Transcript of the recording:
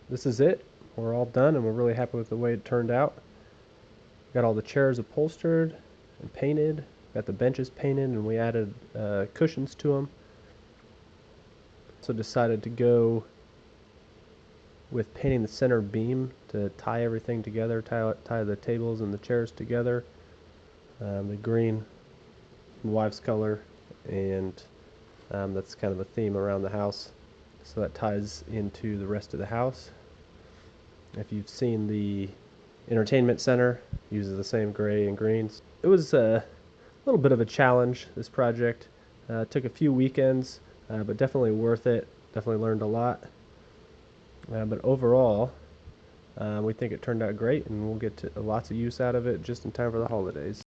this is it. We're all done, and we're really happy with the way it turned out. Got all the chairs upholstered and painted. Got the benches painted, and we added cushions to them. So decided to go with painting the center beam to tie everything together, tie the tables and the chairs together. The green, wife's color, and that's kind of a theme around the house. So that ties into the rest of the house. If you've seen the entertainment center, uses the same gray and greens. It was a little bit of a challenge, this project. Took a few weekends, but definitely worth it. Definitely learned a lot. But overall, we think it turned out great, and we'll get lots of use out of it just in time for the holidays.